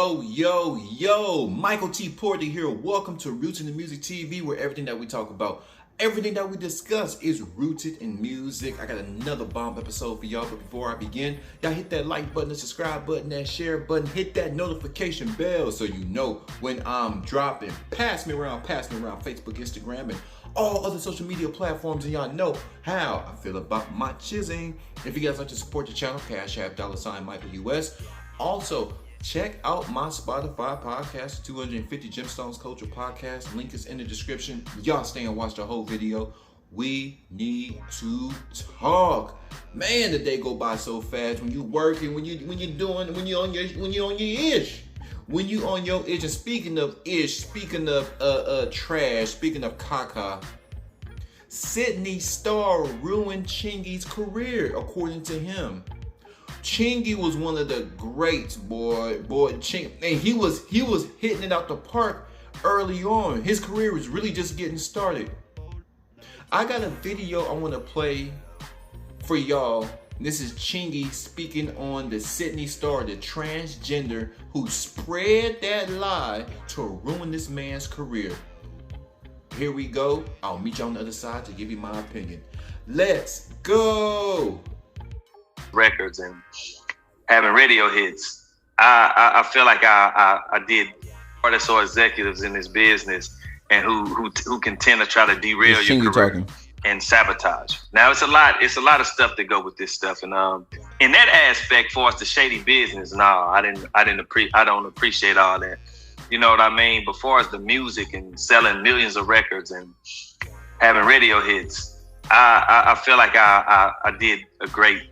Yo, Michael T. Porter here. Welcome to Roots in the Music TV, where everything that we talk about, everything that we discuss is rooted in music. I got another bomb episode for y'all, but before I begin, y'all hit that like button, the subscribe button, that share button, hit that notification bell so you know when I'm dropping. Pass me around Facebook, Instagram, and all other social media platforms, and y'all know how I feel about my chizzing. If you guys like to support the channel, Cash App $Michael US. Also, check out my Spotify podcast, 250 Gemstones Culture Podcast. Link is in the description. Y'all stay and watch the whole video. We need to talk. Man, the day go by so fast when you working, when you on your ish. When you on your ish, and speaking of ish, speaking of trash, speaking of caca, Sidney Star ruined Chingy's career, according to him. Chingy was one of the greats, boy. And he was hitting it out the park early on. His career was really just getting started. I got a video I want to play for y'all. This is Chingy speaking on the Sidney Star, the transgender who spread that lie to ruin this man's career. Here we go. I'll meet you on the other side to give you my opinion. Let's go. Records and having radio hits. I feel like I did artists or executives in this business and who can tend to try to derail your career and sabotage. Now it's a lot of stuff that go with this stuff, and in that aspect, for us the shady business, I don't appreciate all that. You know what I mean? But far as the music and selling millions of records and having radio hits, I feel like I did a great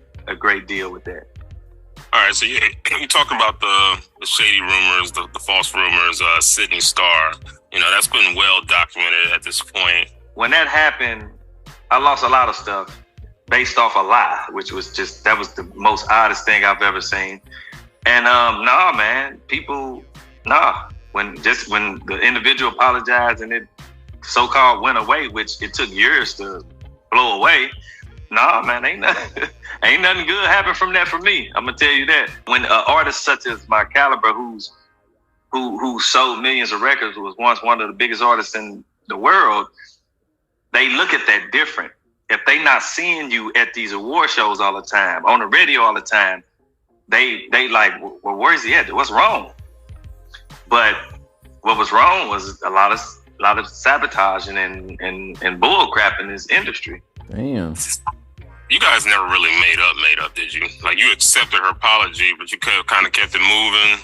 deal with that. All right, so you're talking about the shady rumors, the false rumors, Sidney Star. You know, that's been well documented at this point. When that happened, I lost a lot of stuff based off a lie, which was that was the most oddest thing I've ever seen. And when the individual apologized and it so-called went away, which it took years to blow away, ain't nothing good happened from that for me. I'm gonna tell you that. When an artist such as my caliber, who sold millions of records, was once one of the biggest artists in the world, they look at that different. If they not seeing you at these award shows all the time, on the radio all the time, they like, well, where's he at? What's wrong? But what was wrong was a lot of sabotaging and bull crap in this industry. Damn. You guys never really made up, did you? Like, you accepted her apology, but you kind of kept it moving.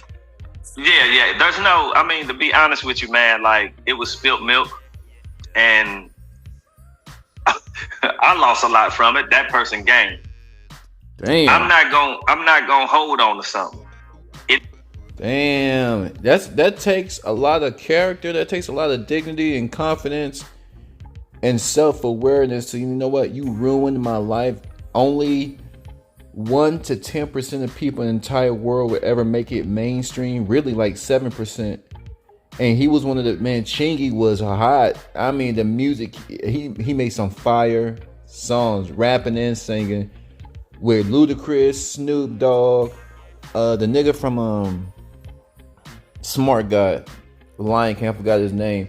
Yeah. To be honest with you, man, like, it was spilt milk, and I lost a lot from it. That person gained. Damn. I'm not gonna hold on to something. Damn. That takes a lot of character. That takes a lot of dignity and confidence and self-awareness. So, you know what? You ruined my life. Only 1 to 10% of people in the entire world would ever make it mainstream. Really, like 7%. And he was one of the, Chingy was hot. I mean, the music, he made some fire songs, rapping and singing with Ludacris, Snoop Dogg, the nigga from Smart Guy, Lion King, I forgot his name.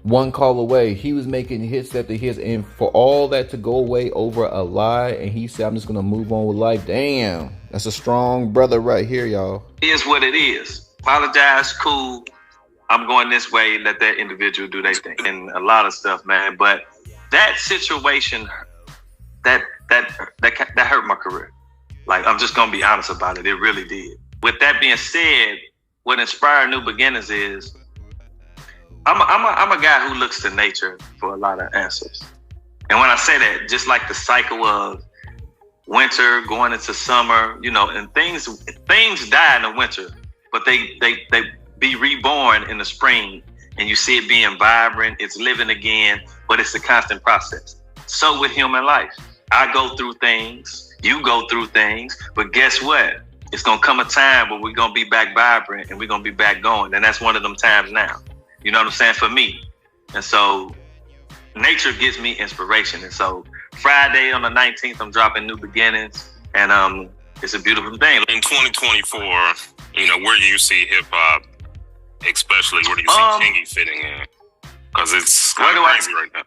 One Call Away. He was making hits after hits, and for all that to go away over a lie, and he said, I'm just gonna move on with life. Damn, that's a strong brother right here, y'all. It is what it is. Apologize, cool. I'm going this way. Let that individual do their thing, and a lot of stuff, man. But that situation, that hurt my career. Like, I'm just gonna be honest about it. It really did. With that being said, what inspired New Beginnings is, I'm a guy who looks to nature for a lot of answers. And when I say that, just like the cycle of winter going into summer, and things die in the winter, but they be reborn in the spring, and you see it being vibrant, it's living again, but it's a constant process. So with human life, I go through things, you go through things, but guess what? It's gonna come a time where we're gonna be back vibrant and we're gonna be back going. And that's one of them times now. You know what I'm saying? For me. And so nature gives me inspiration. And so Friday on the 19th, I'm dropping New Beginnings, and it's a beautiful thing. In 2024, Where do you see hip hop, especially where do you see Chingy fitting in? Because it's kind of crazy right now.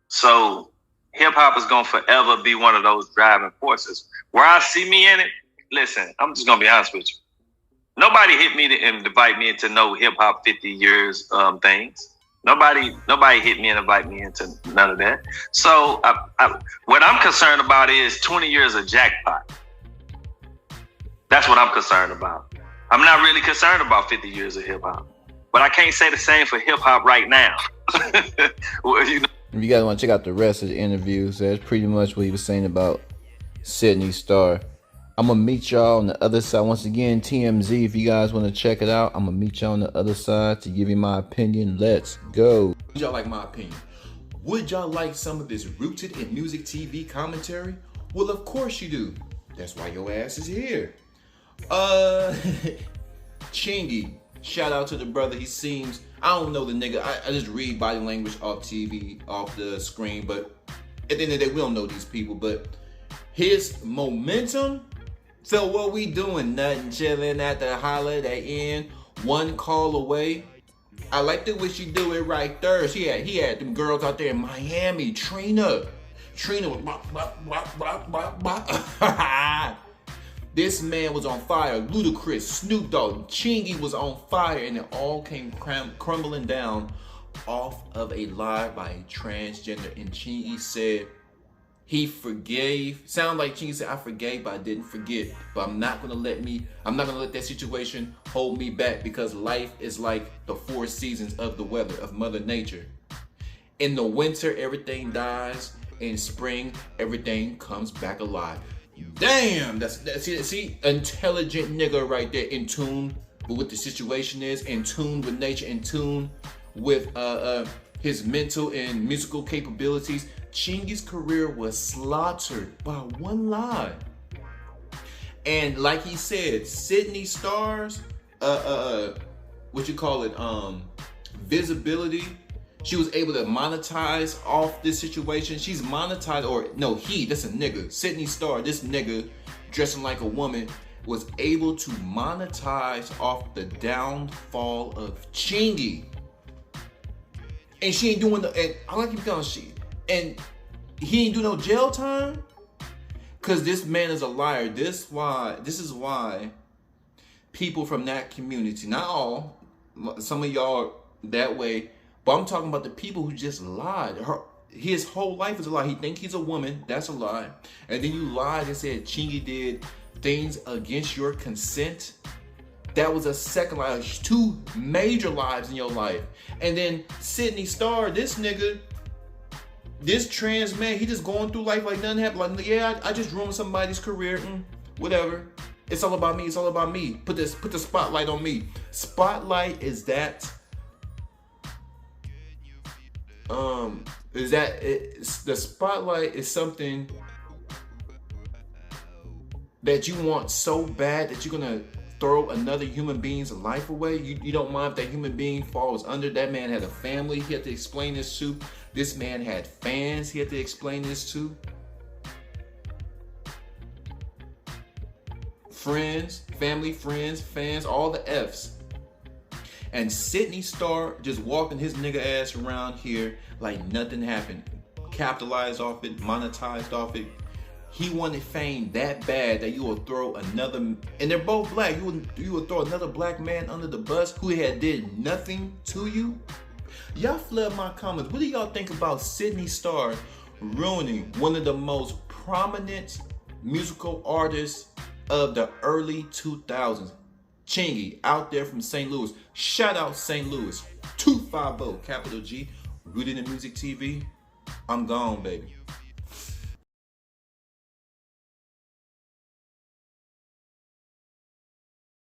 So hip hop is gonna forever be one of those driving forces. Where I see me in it, listen, I'm just gonna be honest with you. Nobody hit me and invite me into no hip hop 50 years things. Nobody hit me and invite me into none of that. So what I'm concerned about is 20 years of jackpot. That's what I'm concerned about. I'm not really concerned about 50 years of hip hop, but I can't say the same for hip hop right now. Well, If you guys want to check out the rest of the interviews, that's pretty much what he was saying about Sidney Star. I'm going to meet y'all on the other side. Once again, TMZ, if you guys want to check it out, I'm going to meet y'all on the other side to give you my opinion. Let's go. Would y'all like my opinion? Would y'all like some of this Rooted in Music TV commentary? Well, of course you do. That's why your ass is here. Chingy. Shout out to the brother. He seems, I don't know the nigga. I just read body language off TV, off the screen. But at the end of the day, we don't know these people. But his momentum. So what we doing? Nothing, chilling at the Holiday Inn, one call away. I like the way she do it right there. He had them girls out there in Miami. Trina was This man was on fire. Ludacris, Snoop Dogg, Chingy was on fire, and it all came crumbling down off of a lie by a transgender. And Chingy said he forgave. Sound like Chingy said, I forgave, but I didn't forget. But I'm not gonna let that situation hold me back, because life is like the 4 seasons of the weather, of Mother Nature. In the winter, everything dies. In spring, everything comes back alive. Damn, that's see, intelligent nigga right there, in tune with what the situation is, in tune with nature, in tune with his mental and musical capabilities. Chingy's career was slaughtered by one lie. And like he said, Sidney Star's visibility. She was able to monetize off this situation. She's monetized, or no, that's a nigga. Sidney Star, this nigga dressing like a woman, was able to monetize off the downfall of Chingy. And she ain't doing and I like keep going, and he ain't do no jail time, because this man is a liar. This is why people from that community, not all, some of y'all that way, but I'm talking about the people who just lied. His whole life is a lie. He think he's a woman. That's a lie. And then you lied and said Chingy did things against your consent. That was a second lie. 2 major lies in your life. And then Sidney Star, this nigga, this trans man, he just going through life like nothing happened. Like, yeah, I just ruined somebody's career. Whatever. It's all about me. It's all about me. Put the spotlight on me. Spotlight is that. The spotlight is something that you want so bad that you're gonna throw another human being's life away. You don't mind if that human being falls under. That man had a family he had to explain this to. This man had fans he had to explain this to. Friends, family, friends, fans, all the F's. And Sidney Star just walking his nigga ass around here like nothing happened. Capitalized off it, monetized off it. He wanted fame that bad that you will throw another, and they're both black, you would throw another black man under the bus who had did nothing to you. Y'all flood my comments. What do y'all think about Sidney Star ruining one of the most prominent musical artists of the early 2000s? Chingy, out there from St. Louis. Shout out St. Louis. 250, capital G. Rooted in Music TV. I'm gone, baby.